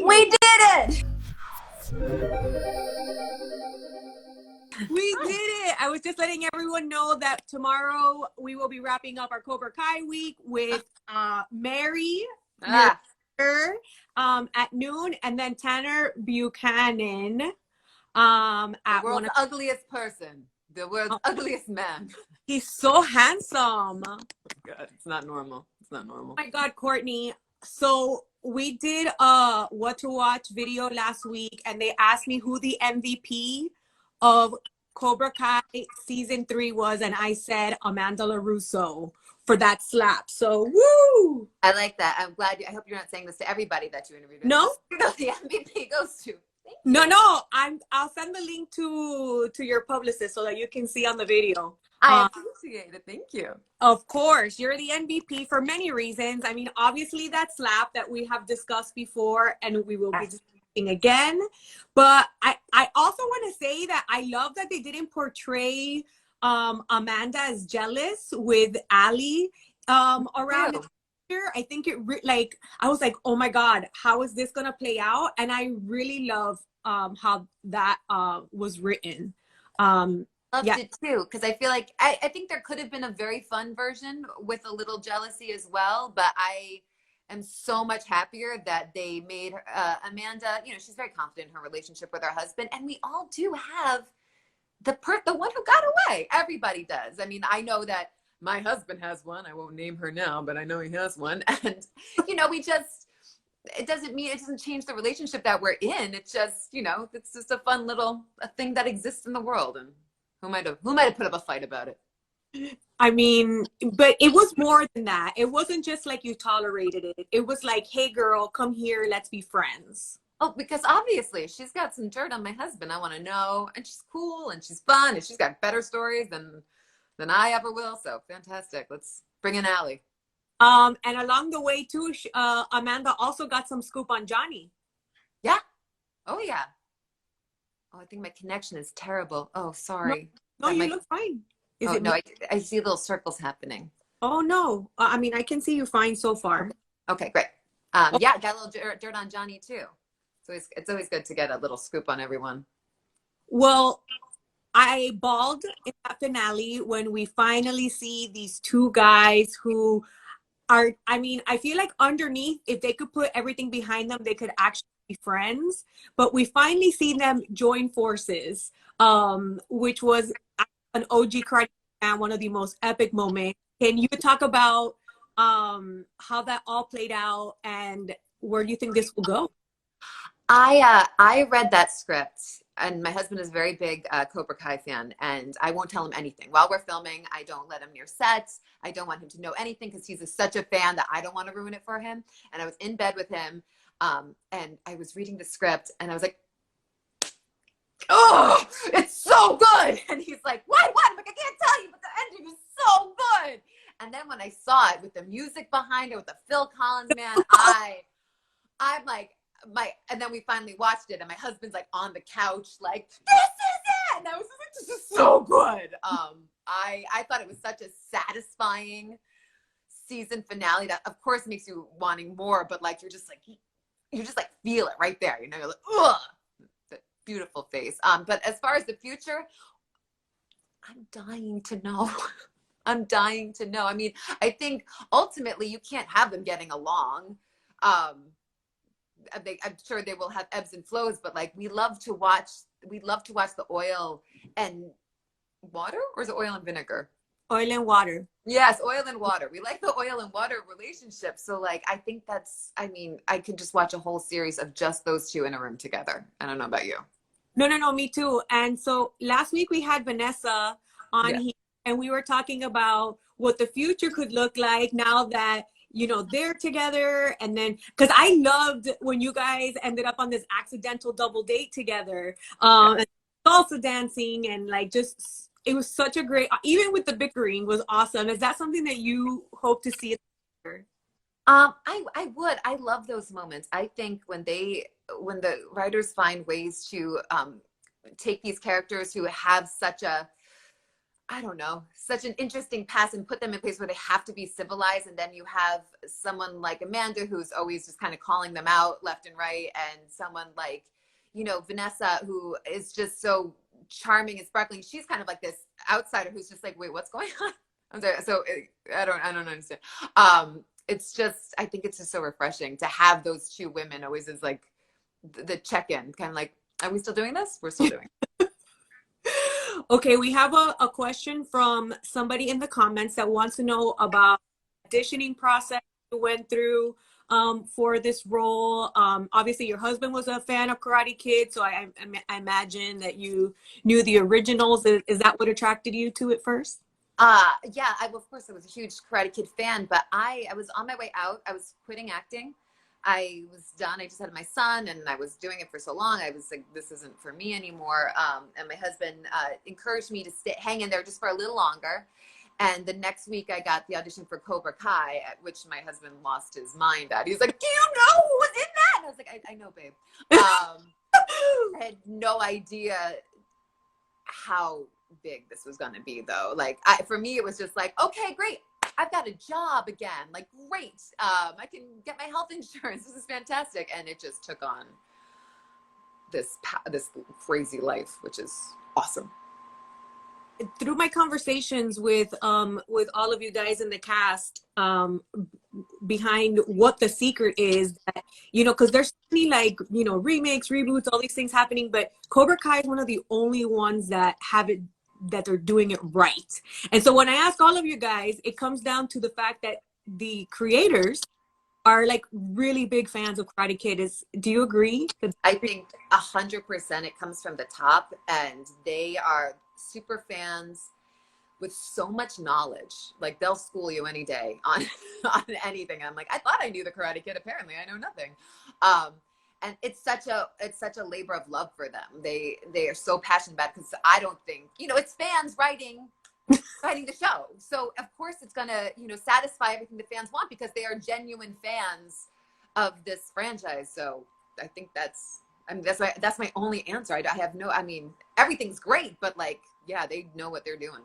We did it! We did it! I was just letting everyone know that tomorrow we will be wrapping up our Cobra Kai week with Mary at noon, and then Tanner Buchanan at the world's ugliest person. The world's ugliest man. He's so handsome. God, it's not normal. It's not normal. Oh my God, Courtney. So we did a what to watch video last week, and they asked me who the MVP of Cobra Kai season 3 was, and I said Amanda LaRusso for that slap. So woo! I like that. I'm glad. I hope you're not saying this to everybody that you interviewed. No, the MVP goes to. No. I'll send the link to your publicist so that you can see on the video. I appreciate it. Thank you. Of course, you're the MVP for many reasons. I mean, obviously that slap that we have discussed before, and we will be discussing again. But I also want to say that I love that they didn't portray Amanda as jealous with Ali around. I think I was like, oh my God, how is this gonna play out? And I really love how that was written. Loved it too, because I feel like I think there could have been a very fun version with a little jealousy as well, but I am so much happier that they made Amanda, you know, she's very confident in her relationship with her husband, and we all do have the one who got away. Everybody does. I mean, I know that my husband has one. I won't name her now, but I know he has one. And, you know, it doesn't change the relationship that we're in. It's just, you know, it's just a fun little thing that exists in the world. And who might have put up a fight about it? I mean, but it was more than that. It wasn't just like you tolerated it. It was like, hey girl, come here, let's be friends. Oh, because obviously she's got some dirt on my husband. I want to know. And she's cool and she's fun and she's got better stories than I ever will. So fantastic. Let's bring in Allie. And along the way too, Amanda also got some scoop on Johnny. Yeah. Oh yeah. Oh, I think my connection is terrible. Oh, sorry. No, you look fine. I see little circles happening. Oh no. I mean, I can see you fine so far. Okay, great. Yeah, got a little dirt on Johnny too. So it's always good to get a little scoop on everyone. Well, I bawled in that finale when we finally see these two guys who are, I mean, I feel like underneath, if they could put everything behind them, they could actually be friends. But we finally see them join forces, which was an OG Karate fan, one of the most epic moments. Can you talk about how that all played out and where do you think this will go? I read that script, and my husband is a very big Cobra Kai fan, and I won't tell him anything. While we're filming, I don't let him near sets. I don't want him to know anything because he's such a fan that I don't want to ruin it for him. And I was in bed with him, and I was reading the script, and I was like, oh, it's so good. And he's like, what? I'm like, I can't tell you, but the ending is so good. And then when I saw it with the music behind it, with the Phil Collins, man, I'm like, and then we finally watched it, and my husband's like on the couch like, this is it. And I was like, this is so good. I thought it was such a satisfying season finale that of course makes you wanting more, but like you just like feel it right there, you know. You're like, ugh, the beautiful face. But as far as the future, I'm dying to know. I'm dying to know. I mean, I think ultimately you can't have them getting along. I'm sure they will have ebbs and flows, but like we love to watch the oil and water, or is it oil and vinegar? Oil and water. Yes, oil and water. We like the oil and water relationship. So like, I think I could just watch a whole series of just those two in a room together. I don't know about you. No, me too. And so last week we had Vanessa on here, and we were talking about what the future could look like now that, you know, they're together. And then, because I loved when you guys ended up on this accidental double date together, and salsa dancing, and like just, it was such a great, even with the bickering was awesome. Is that something that you hope to see in the future? I would. I love those moments. I think when the writers find ways to take these characters who have such a I don't know, such an interesting past and put them in a place where they have to be civilized. And then you have someone like Amanda, who's always just kind of calling them out left and right. And someone like, you know, Vanessa, who is just so charming and sparkling. She's kind of like this outsider who's just like, wait, what's going on? I'm sorry. So I don't understand. It's just, I think it's just so refreshing to have those two women always as like the check-in, kind of like, are we still doing this? We're still doing it. Okay, we have a question from somebody in the comments that wants to know about auditioning process you went through for this role. Obviously, your husband was a fan of Karate Kid, so I imagine that you knew the originals. Is that what attracted you to it first? Yeah, of course I was a huge Karate Kid fan, but I was on my way out. I was quitting acting. I was done. I just had my son and I was doing it for so long. I was like, this isn't for me anymore. And my husband encouraged me to hang in there just for a little longer. And the next week I got the audition for Cobra Kai, at which my husband lost his mind at. He's like, do you know who was in that? And I was like, I know, babe. I had no idea how big this was going to be, though. Like, for me, it was just like, okay, great. I've got a job again. Like, great. I can get my health insurance. This is fantastic. And it just took on this crazy life, which is awesome. Through my conversations with all of you guys in the cast, behind what the secret is, that, you know, because there's so many, like, you know, remakes, reboots, all these things happening, but Cobra Kai is one of the only ones that have it, that they're doing it right. And so when I ask all of you guys, it comes down to the fact that the creators are like really big fans of Karate Kid. Do you agree? I think 100% it comes from the top, and they are super fans with so much knowledge. Like, they'll school you any day on anything. I'm like, I thought I knew the Karate Kid. Apparently I know nothing. And it's such a labor of love for them. They are so passionate about it, because I don't think, you know, it's fans writing the show. So of course it's gonna, you know, satisfy everything the fans want, because they are genuine fans of this franchise. So I think that's my only answer. I have no, I mean, everything's great, but like, yeah, they know what they're doing.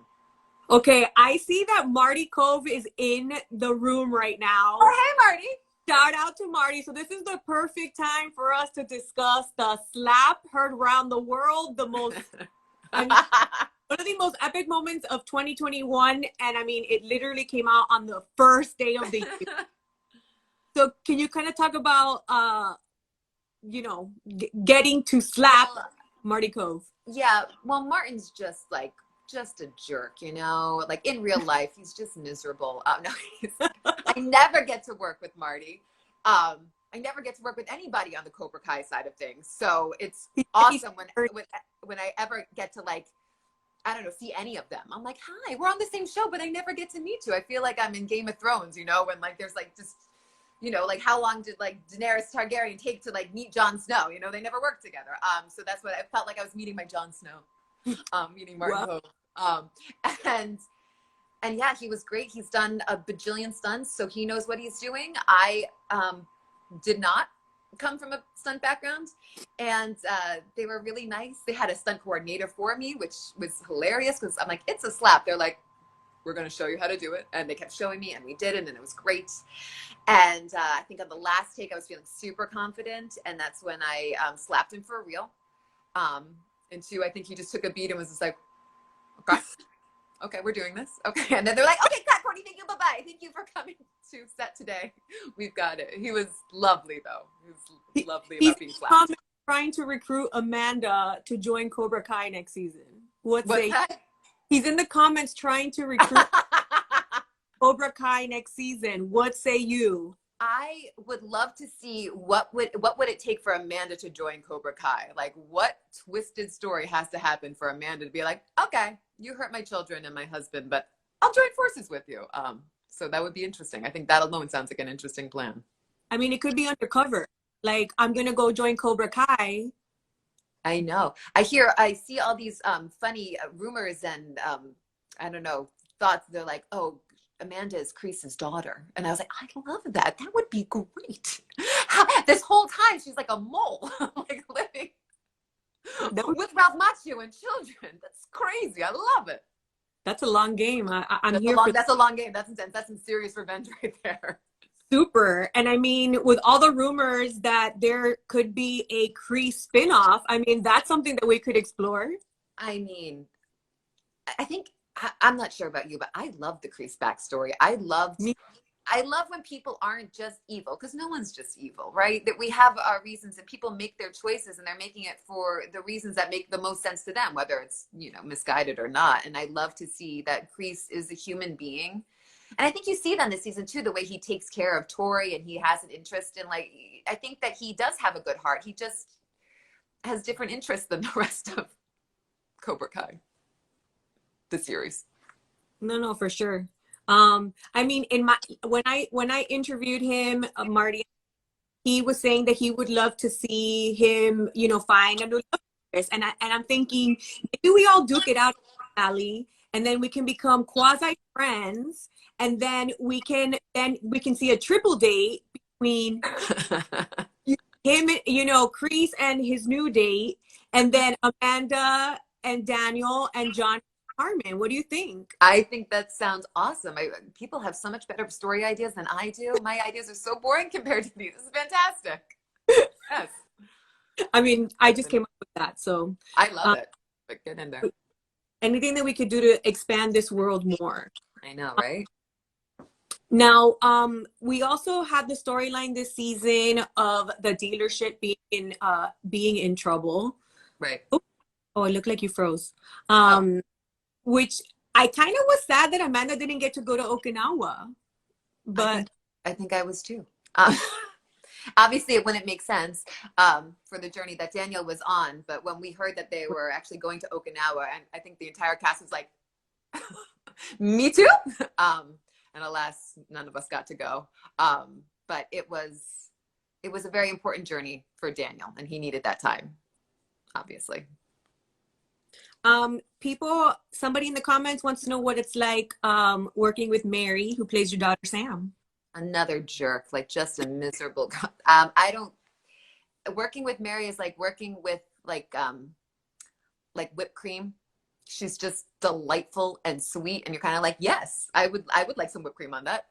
Okay, I see that Marty Cove is in the room right now. Oh, hey, Marty. Shout out to Marty. So this is the perfect time for us to discuss the slap heard around the world, the most, I mean, one of the most epic moments of 2021. And I mean, it literally came out on the first day of the year. So can you kind of talk about, you know, getting to slap Marty Cove? Yeah, well, Martin's just a jerk, you know, like in real life, he's just miserable. No, I never get to work with Marty. I never get to work with anybody on the Cobra Kai side of things. So it's awesome when I ever get to, like, I don't know, see any of them. I'm like, hi, we're on the same show, but I never get to meet you. I feel like I'm in Game of Thrones, you know, when like there's like just, you know, like how long did like Daenerys Targaryen take to like meet Jon Snow? You know, they never worked together. So that's what I felt like. I was meeting my Jon Snow. Meeting Martin Cove. And yeah, he was great. He's done a bajillion stunts, so he knows what he's doing. I did not come from a stunt background, and they were really nice. They had a stunt coordinator for me, which was hilarious, because I'm like, it's a slap. They're like, we're going to show you how to do it. And they kept showing me, and we did it, and it was great. And I think on the last take, I was feeling super confident, and that's when I slapped him for real. And two, I think he just took a beat and was just like, okay, we're doing this. Okay. And then they're like, okay, cut, Courtney, thank you, bye-bye. Thank you for coming to set today. We've got it. He was lovely, though. He was lovely about being slapped. He's trying to recruit Amanda to join Cobra Kai next season. What's that? He's in the comments trying to recruit Cobra Kai next season. What say you? I would love to see what would it take for Amanda to join Cobra Kai? Like, what twisted story has to happen for Amanda to be like, okay, you hurt my children and my husband, but I'll join forces with you. So that would be interesting. I think that alone sounds like an interesting plan. I mean, it could be undercover. Like, I'm going to go join Cobra Kai. I know. I see all these funny rumors and I don't know, thoughts. They're like, oh, Amanda is Cree's daughter. And I was like, I love that. That would be great. This whole time, she's like a mole, like living with Ralph Macchio and children. That's crazy. I love it. That's a long game. I'm That's here for that's a long game. That's intense. That's some serious revenge right there. super. And I mean, with all the rumors that there could be a Cree spinoff, I mean, that's something that we could explore. I mean, I think I'm not sure about you, but I love the Crease backstory. I love when people aren't just evil, because no one's just evil, right? That we have our reasons and people make their choices and they're making it for the reasons that make the most sense to them, whether it's, you know, misguided or not. And I love to see that Crease is a human being. And I think you see that in this season too, the way he takes care of Tori and he has an interest in, like, I think that he does have a good heart. He just has different interests than the rest of Cobra Kai, the series. No, for sure. I mean, when I interviewed him, Marty, he was saying that he would love to see him, you know, find a new love interest. And I'm thinking maybe we all duke it out, Ali, and then we can become quasi friends, and then we can see a triple date between him, you know, Crease and his new date, and then Amanda and Daniel and John Harmon. What do you think? I think that sounds awesome. People have so much better story ideas than I do. My ideas are so boring compared to these. This is fantastic. Yes. I mean, I just came up with that. So I love it. But get in there. Anything that we could do to expand this world more. I know, right? Now, we also had the storyline this season of the dealership being in trouble. Right. Oh, it looked like you froze. Which I kind of was sad that Amanda didn't get to go to Okinawa. But I think I was too. Obviously, it wouldn't make sense for the journey that Daniel was on. But when we heard that they were actually going to Okinawa, and I think the entire cast was like, me too. And alas, none of us got to go. But it was a very important journey for Daniel, and he needed that time, obviously. Somebody in the comments wants to know what it's like working with Mary, who plays your daughter Sam. Another jerk, like just a miserable. Working with Mary is like working with like whipped cream. She's just delightful and sweet, and you're kind of like, yes, I would like some whipped cream on that.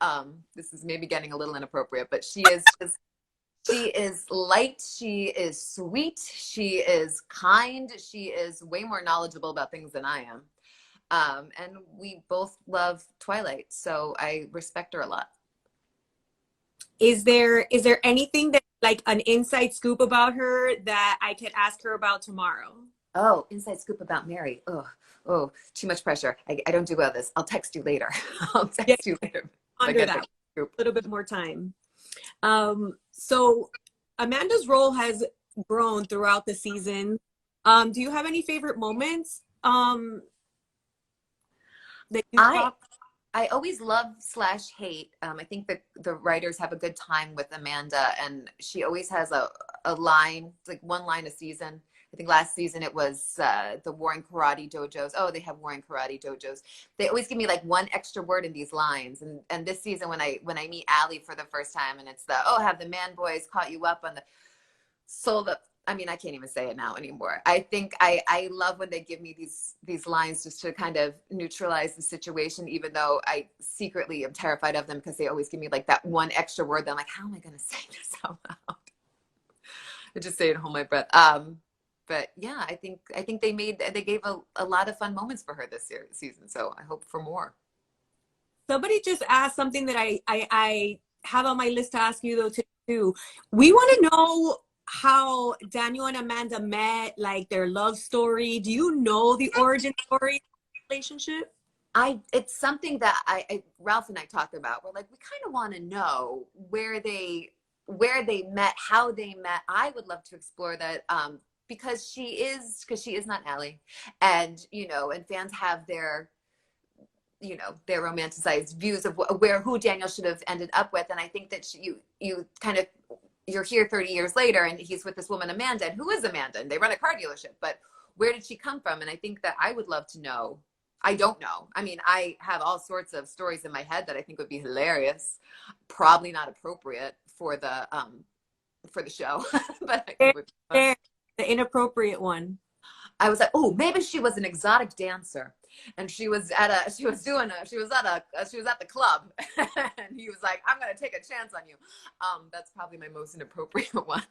This is maybe getting a little inappropriate, but she is just. She is light, she is sweet, she is kind, she is way more knowledgeable about things than I am. And we both love Twilight, so I respect her a lot. Is there anything that, like, an inside scoop about her that I could ask her about tomorrow? Oh, inside scoop about Mary. Oh, too much pressure. I don't do well this. I'll text you later. I'll text you later. Under that, a little bit more time. So Amanda's role has grown throughout the season. Do you have any favorite moments that you I always love/hate. I think that the writers have a good time with Amanda, and she always has a line, like one line a season. I think last season it was the Warring Karate Dojos. Oh, they have Warring Karate Dojos. They always give me like one extra word in these lines. And this season when I meet Allie for the first time, and it's have the man boys caught you up on the soul that, I mean, I can't even say it now anymore. I think I love when they give me these lines just to kind of neutralize the situation, even though I secretly am terrified of them because they always give me like that one extra word that I'm like, how am I going to say this out loud? I just say it and hold my breath. But yeah, I think they gave a lot of fun moments for her this season. So I hope for more. Somebody just asked something that I have on my list to ask you though too. We want to know how Daniel and Amanda met, like their love story. Do you know the origin story of the relationship? It's something that Ralph and I talked about. We're like, we kind of want to know where they met, how they met. I would love to explore that. Because she is not Allie, and and fans have their their romanticized views of who Daniel should have ended up with, and I think that you're here 30 years later, and he's with this woman Amanda, and who is Amanda? And they run a car dealership, but where did she come from? And I think that I would love to know. I don't know. I mean, I have all sorts of stories in my head that I think would be hilarious, probably not appropriate for the show, but I think it would be fun. The inappropriate one. I was like, oh, maybe she was an exotic dancer and she was at the club, and he was like, "I'm gonna take a chance on you." That's probably my most inappropriate one.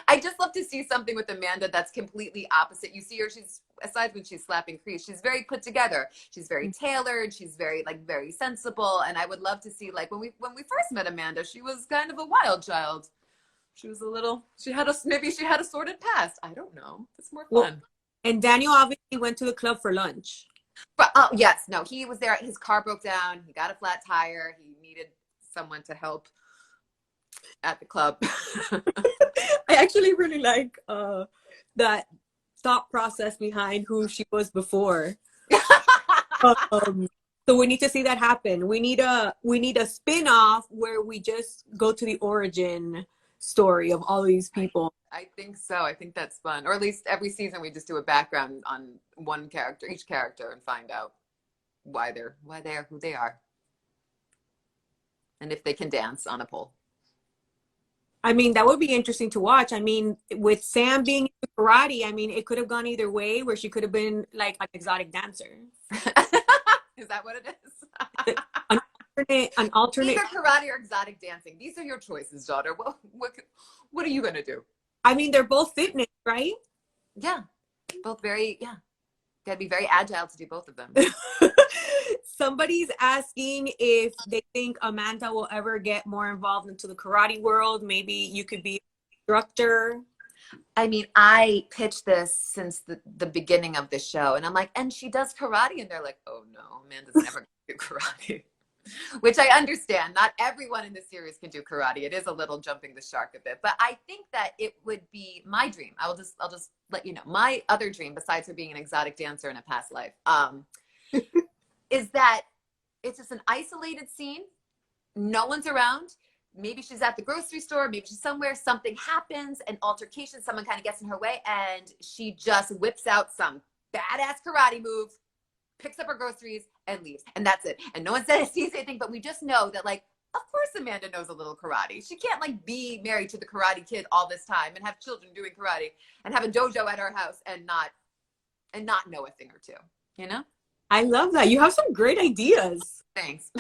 I just love to see something with Amanda that's completely opposite. You see her, she's, aside when she's slapping Cree, she's very put together. She's very tailored. She's very very sensible. And I would love to see, like, when we first met Amanda, she was kind of a wild child. She was maybe she had a sordid past. I don't know. It's more fun. Well, and Daniel obviously went to the club for lunch. But yes, no, he was there. His car broke down. He got a flat tire. He needed someone to help at the club. I actually really like that thought process behind who she was before. So we need to see that happen. We need a spin-off where we just go to the origin story of all these people. I think so. I think that's fun. Or at least every season we just do a background on each character, and find out why they're who they are, and if they can dance on a pole. I mean, that would be interesting to watch. I mean, with Sam being into karate, I mean, it could have gone either way, where she could have been like an exotic dancer. Is that what it is? An alternate. Either karate or exotic dancing. These are your choices, daughter. What are you gonna do? I mean, they're both fitness, right? Yeah, both very. Yeah, gotta be very agile to do both of them. Somebody's asking if they think Amanda will ever get more involved into the karate world. Maybe you could be an instructor. I mean, I pitched this since the beginning of the show, and I'm like, and she does karate, and they're like, oh no, Amanda's never gonna do karate. Which I understand. Not everyone in the series can do karate. It is a little jumping the shark a bit, but I think that it would be my dream. I'll just let you know. My other dream, besides her being an exotic dancer in a past life, is that it's just an isolated scene. No one's around. Maybe she's at the grocery store. Maybe she's somewhere. Something happens, an altercation. Someone kind of gets in her way, and she just whips out some badass karate move, picks up her groceries, and leaves. And that's it. And no one sees anything, but we just know that, like, of course Amanda knows a little karate. She can't, like, be married to the karate kid all this time and have children doing karate and have a dojo at her house and not know a thing or two, you know? I love that. You have some great ideas. Thanks.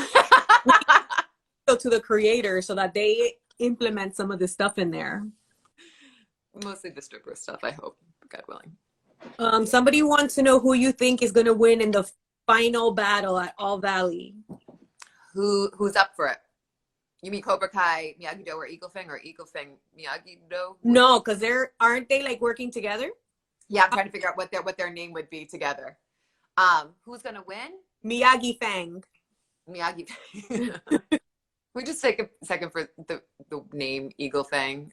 Go to the creator so that they implement some of this stuff in there. Mostly the stripper stuff, I hope, God willing. Somebody wants to know who you think is going to win in the final battle at All Valley. Who's up for it? You mean Cobra Kai, Miyagi-Do, or Eagle Fang, or Eagle Fang, Miyagi-Do? No, because aren't they like working together? Yeah, I'm trying to figure out what their name would be together. Who's gonna win? Miyagi Fang. Miyagi Fang. We just take a second for the name Eagle Fang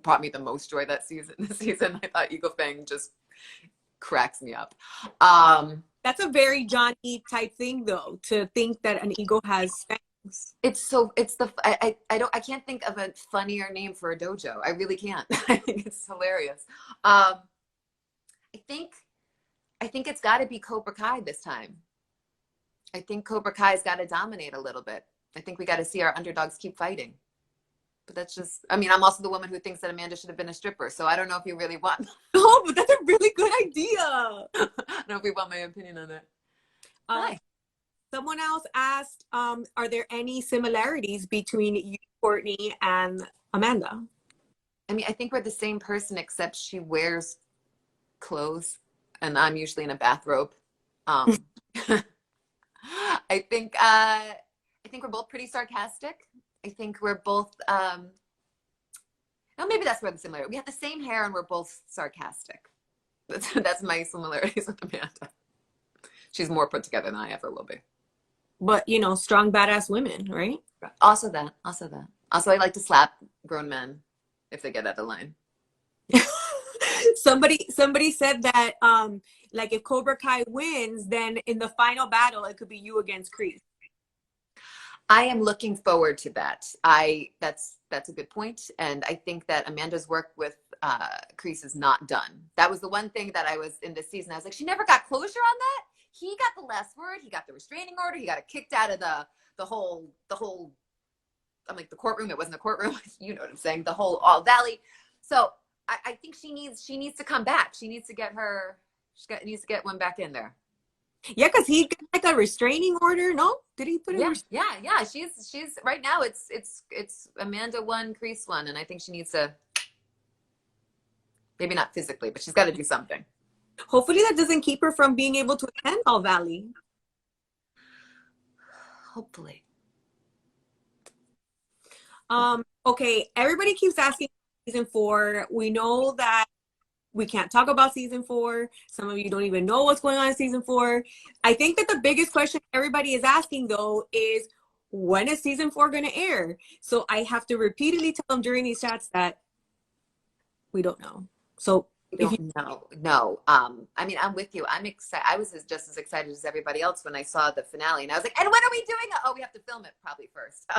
brought me the most joy this season. I thought Eagle Fang just cracks me up. That's a very Johnny type thing, though, to think that an eagle has fangs. I can't think of a funnier name for a dojo. I really can't. I think it's hilarious. I think it's got to be Cobra Kai this time. I think Cobra Kai's got to dominate a little bit. I think we got to see our underdogs keep fighting. But that's just, I mean, I'm also the woman who thinks that Amanda should have been a stripper. So I don't know if you really want. Oh, but that's a really good idea. I don't know if we want my opinion on that. Someone else asked, are there any similarities between you, Courtney, and Amanda? I mean, I think we're the same person, except she wears clothes and I'm usually in a bathrobe. I think we're both pretty sarcastic. I think we're both, maybe that's where the similarity. We have the same hair and we're both sarcastic. That's my similarities with Amanda. She's more put together than I ever will be. But, strong, badass women, right? Also that. Also, I like to slap grown men if they get out of line. Somebody said that, like, if Cobra Kai wins, then in the final battle, it could be you against Cree. I am looking forward to that. That's a good point. And I think that Amanda's work with Cree is not done. That was the one thing that I was in this season. I was like, she never got closure on that. He got the last word. He got the restraining order. He got kicked out of the whole. I'm like, the courtroom. It wasn't a courtroom. You know what I'm saying? The whole All Valley. So I think she needs to come back. She needs to get one back in there. Yeah, because he got like a restraining order. No, did he put a Yeah. She's right now. It's Amanda one, Cree one, and I think she needs to, maybe not physically, but she's got to do something. Hopefully that doesn't keep her from being able to attend All Valley. Hopefully. Okay, everybody keeps asking season 4. We know that we can't talk about season 4. Some of you don't even know what's going on in season 4. I think that the biggest question everybody is asking though is, when is season 4 going to air? So I have to repeatedly tell them during these chats that we don't know. So if you know, no. I mean, I'm with you. I'm excited. I was just as excited as everybody else when I saw the finale, and I was like, "And when are we doing it? Oh, we have to film it probably first."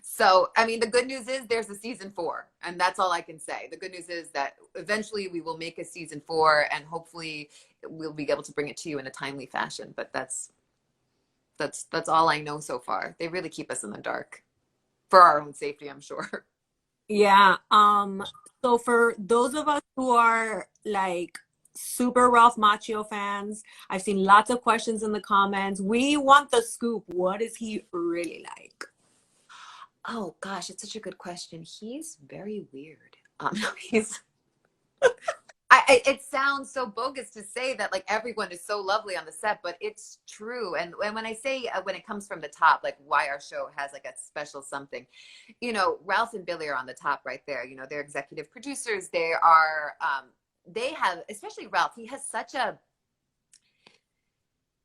So, I mean, the good news is there's a season 4, and that's all I can say. The good news is that eventually we will make a season 4, and hopefully we'll be able to bring it to you in a timely fashion. But that's all I know so far. They really keep us in the dark for our own safety, I'm sure. Yeah. So for those of us who are like super Ralph Macchio fans, I've seen lots of questions in the comments. We want the scoop. What is he really like? Oh gosh, it's such a good question. He's very weird. He's. It sounds so bogus to say that like everyone is so lovely on the set, but it's true. And when I say when it comes from the top, like why our show has like a special something, you know, Ralph and Billy are on the top right there. You know, they're executive producers. They are. They have, especially Ralph. He has such a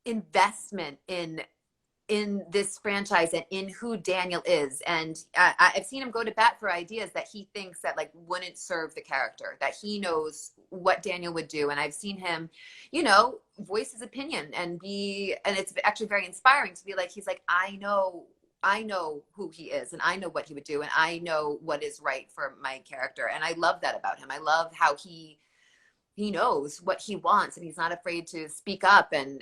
investment in this franchise and in who Daniel is. And I've seen him go to bat for ideas that he thinks that like wouldn't serve the character, that he knows what Daniel would do. And I've seen him, you know, voice his opinion and it's actually very inspiring to be like, he's like, I know who he is and I know what he would do. And I know what is right for my character. And I love that about him. I love how he knows what he wants and he's not afraid to speak up and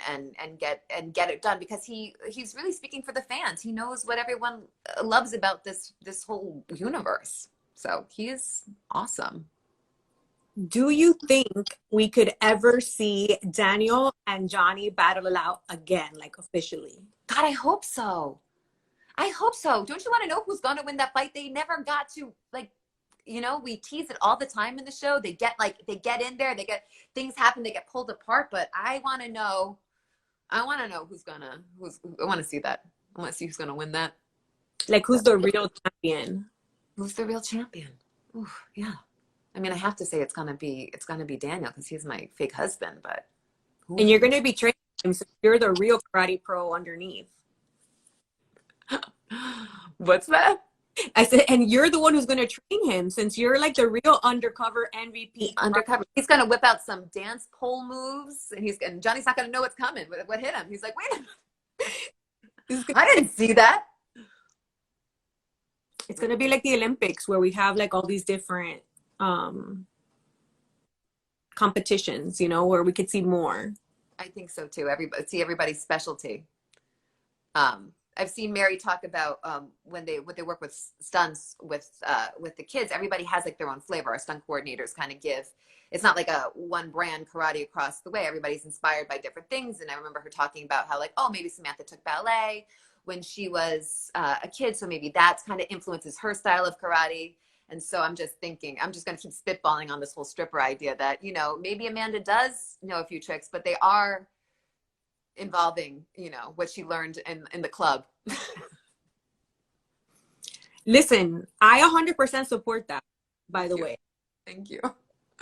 get it done because he's really speaking for the fans. He knows what everyone loves about this whole universe. So he's awesome. Do you think we could ever see Daniel and Johnny battle it out again, like officially? God, I hope so. Don't you want to know who's going to win that fight? They never got to, like, you know, we tease it all the time in the show. They get in there, things happen, they get pulled apart. But I want to know I want to see that. I want to see who's going to win that. Like, who's the real champion? Who's the real champion? Ooh, yeah. I mean, I have to say it's going to be Daniel because he's my fake husband, but. Ooh. And you're going to be training him, so you're the real karate pro underneath. What's that? I said, and you're the one who's going to train him since you're like the real undercover MVP. Undercover. He's going to whip out some dance pole moves, and Johnny's not going to know what's coming. What hit him? He's like, wait a minute. I didn't see that. It's going to be like the Olympics where we have like all these different competitions, you know, where we could see more. I think so too. Everybody's specialty. I've seen Mary talk about when they work with stunts with the kids. Everybody has like their own flavor. Our stunt coordinators kind of give. It's not like a one brand karate across the way. Everybody's inspired by different things. And I remember her talking about how like, oh, maybe Samantha took ballet when she was a kid, so maybe that's kind of influences her style of karate. And so I'm just thinking, I'm just going to keep spitballing on this whole stripper idea that, you know, maybe Amanda does know a few tricks, but they are involving, you know, what she learned in the club. Listen, I 100% support that, by the way. Thank you.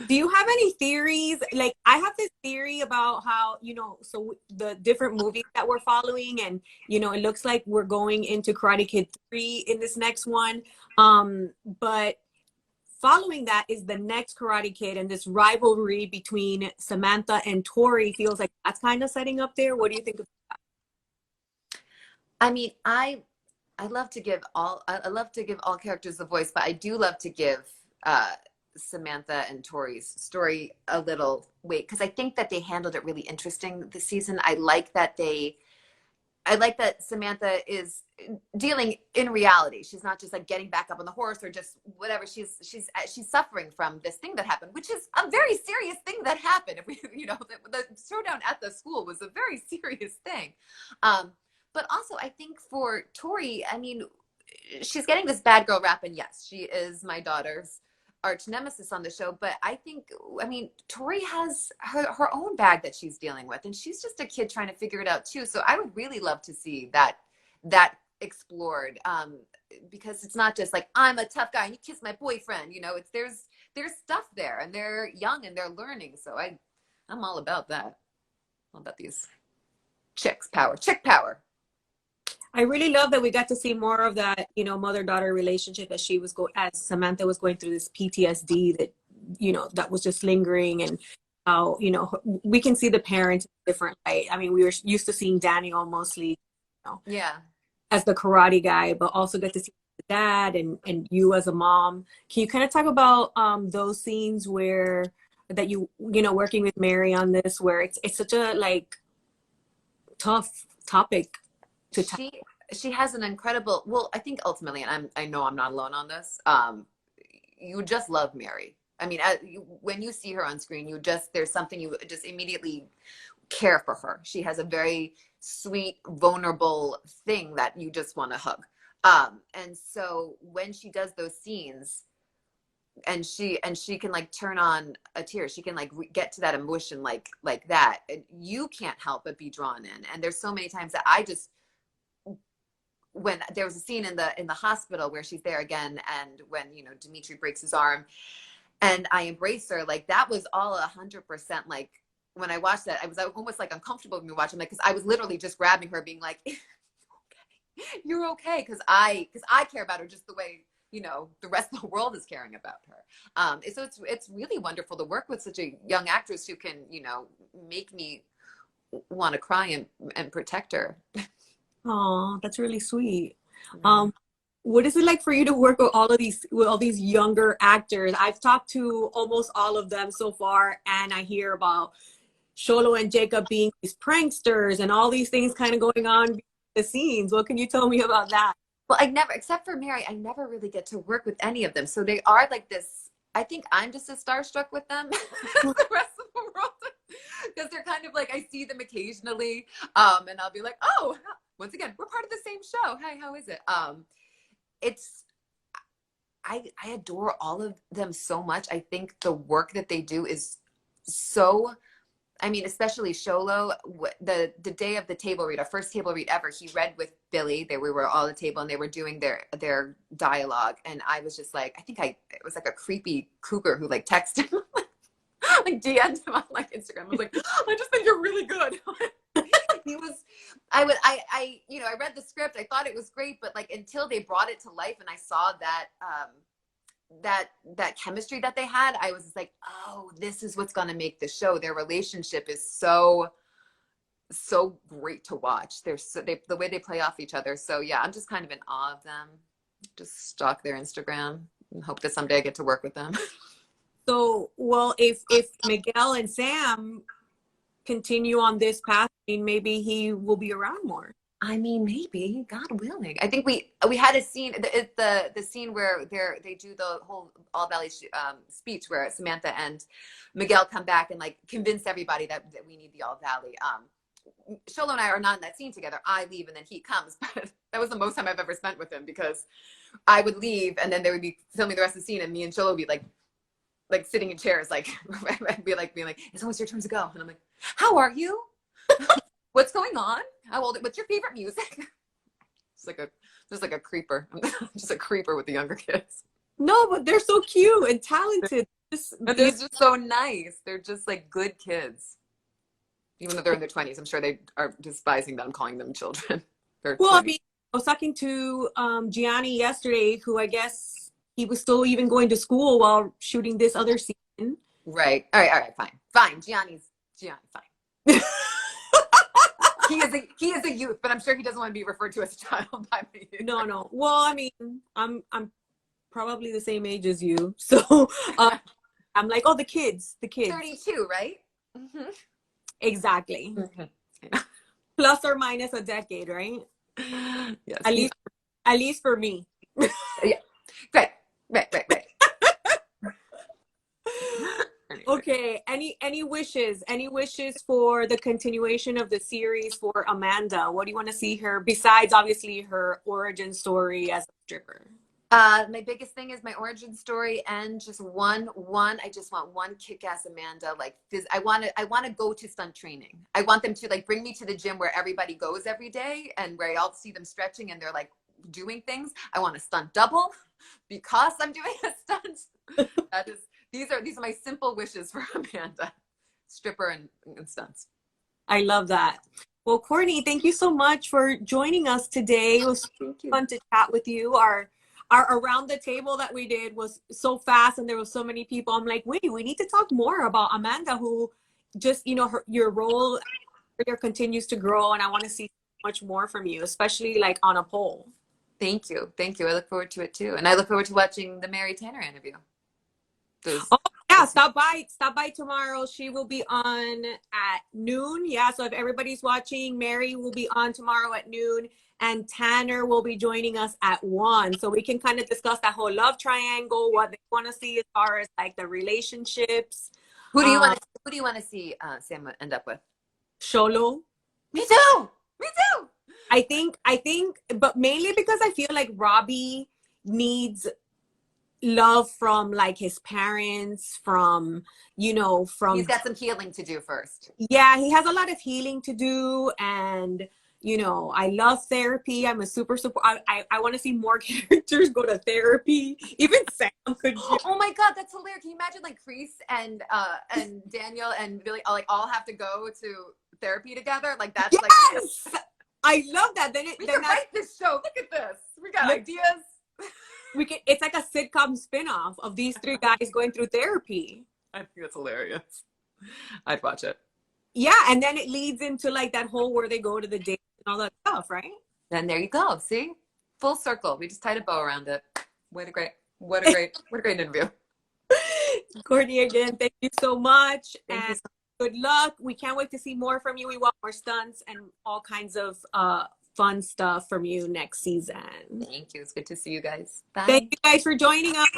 Do you have any theories? Like, I have this theory about how, you know, so the different movies that we're following, and, you know, it looks like we're going into Karate Kid 3 in this next one. But following that is the next Karate Kid, and this rivalry between Samantha and Tori feels like that's kind of setting up there. What do you think of that? I mean, I love to give all characters a voice, but I do love to give Samantha and Tori's story a little weight because I think that they handled it really interesting this season. I like that I like that Samantha is dealing in reality. She's not just like getting back up on the horse or just whatever. She's suffering from this thing that happened, which is a very serious thing that happened. If we, you know, the showdown at the school was a very serious thing. But also I think for Tori, I mean, she's getting this bad girl rap, and yes, she is my daughter's arch nemesis on the show, but I think, I mean, Tori has her own bag that she's dealing with, and she's just a kid trying to figure it out too. So I would really love to see that explored, because it's not just like, I'm a tough guy and you kiss my boyfriend, you know, it's there's stuff there, and they're young and they're learning. So I'm all about that. All about these chick power. I really love that we got to see more of that, you know, mother-daughter relationship as as Samantha was going through this PTSD that, you know, that was just lingering, and how, you know, we can see the parents in a different light. I mean, we were used to seeing Daniel mostly, you know, Yeah, as the karate guy, but also get to see the dad and you as a mom. Can you kind of talk about those scenes where that you know, working with Mary on this, where it's such a like tough topic to she has an incredible, well, I think ultimately, and I know I'm not alone on this, you just love Mary. I mean, when you see her on screen, there's something you just immediately care for her. She has a very sweet, vulnerable thing that you just want to hug. And so when she does those scenes, and she can like turn on a tear, she can like get to that emotion like that, you can't help but be drawn in. And there's so many times that I just, when there was a scene in the hospital where she's there again, and when, you know, Dimitri breaks his arm and I embrace her, like that was all 100%. Like when I watched that, I was almost like uncomfortable when we watched it, like, because I was literally just grabbing her, being like, you're okay, because I care about her just the way, you know, the rest of the world is caring about her. So it's really wonderful to work with such a young actress who can, you know, make me want to cry and protect her. Oh, that's really sweet. What is it like for you to work with all these younger actors? I've talked to almost all of them so far, and I hear about Sholo and Jacob being these pranksters and all these things kind of going on behind the scenes. What can you tell me about that? Well, except for Mary, I never really get to work with any of them. So they are like this, I think I'm just as starstruck with them as the rest of the world. Because they're kind of like, I see them occasionally, and I'll be like, oh, once again, we're part of the same show. Hey, how is it? I adore all of them so much. I think the work that they do is so, I mean, especially Sholo, the day of the table read, our first table read ever, he read with Billy. We were all at the table and they were doing their dialogue. And I was just like, it was like a creepy cougar who like texted him, like DM'd him on like Instagram. I was like, I just think you're really good. I read the script. I thought it was great, but like until they brought it to life and I saw that chemistry that they had, I was just like, oh, this is what's going to make the show. Their relationship is so great to watch. The way they play off each other. So yeah, I'm just kind of in awe of them. Just stalk their Instagram and hope that someday I get to work with them. So, well, if Miguel and Sam continue on this path, I mean, maybe he will be around more. I mean, maybe, God willing. I think we had a scene, the scene where they do the whole All Valley speech where Samantha and Miguel come back and like convince everybody that we need the All Valley. Sholo and I are not in that scene together. I leave and then he comes, but that was the most time I've ever spent with him, because I would leave and then they would be filming the rest of the scene and me and Sholo would be like sitting in chairs, like I'd be like being like, it's almost your turn to go. And I'm like, how are you? What's going on? How old? What's your favorite music? Just like a creeper. I'm just a creeper with the younger kids. No, but they're so cute and talented. They're just so nice. They're just like good kids. Even though they're in their 20s, I'm sure they are despising them, calling them children. Well, I mean, I was talking to Gianni yesterday, who I guess he was still even going to school while shooting this other scene. Right. All right. Fine. Gianni, fine. He is a youth, but I'm sure he doesn't want to be referred to as a child by me. No. Well, I mean, I'm probably the same age as you, so I'm like, oh, the kids. 32, right? Mm-hmm. Exactly. Mm-hmm. plus or minus a decade, right? Yes. At least for me. Yeah. Right. Okay. Any wishes? Any wishes for the continuation of the series for Amanda? What do you want to see her besides obviously her origin story as a stripper? My biggest thing is my origin story and just I just want one kick-ass Amanda. Like this, I want to go to stunt training. I want them to like bring me to the gym where everybody goes every day and where I'll see them stretching and they're like doing things. I want a stunt double because I'm doing a stunt. These are my simple wishes for Amanda. Stripper and stunts. I love that. Well, Courtney, thank you so much for joining us today. It was fun to chat with you. Our around the table that we did was so fast and there was so many people. I'm like, wait, we need to talk more about Amanda, who just, your role here continues to grow. And I want to see much more from you, especially like on a poll. Thank you. I look forward to it too. And I look forward to watching the Mary Tanner interview. Oh yeah, stop by tomorrow. She will be on at noon. Yeah, so if everybody's watching, Mary will be on tomorrow at noon. And Tanner will be joining us at 1. So we can kind of discuss that whole love triangle, what they want to see as far as like the relationships. Who do you want to see Sam end up with? Xolo. Me too. I think, but mainly because I feel like Robbie needs love from like his parents, from he's got some healing to do first. Yeah, he has a lot of healing to do, and I love therapy. I'm a super I want to see more characters go to therapy. Even Sam could. Oh my God, that's hilarious! Can you imagine like Cree and Daniel and Billy all have to go to therapy together? Like that's yes! Like I love that. We can write this show. Look at this. We got ideas. It's like a sitcom spinoff of these 3 guys going through therapy. I think that's hilarious. I'd watch it. Yeah, and then it leads into like that whole where they go to the date and all that stuff, right? Then there you go. See? Full circle. We just tied a bow around it. What a great interview. Courtney, again, thank you so much. And good luck. We can't wait to see more from you. We want more stunts and all kinds of fun stuff from you next season. Thank you. It's good to see you guys. Bye. Thank you guys for joining us.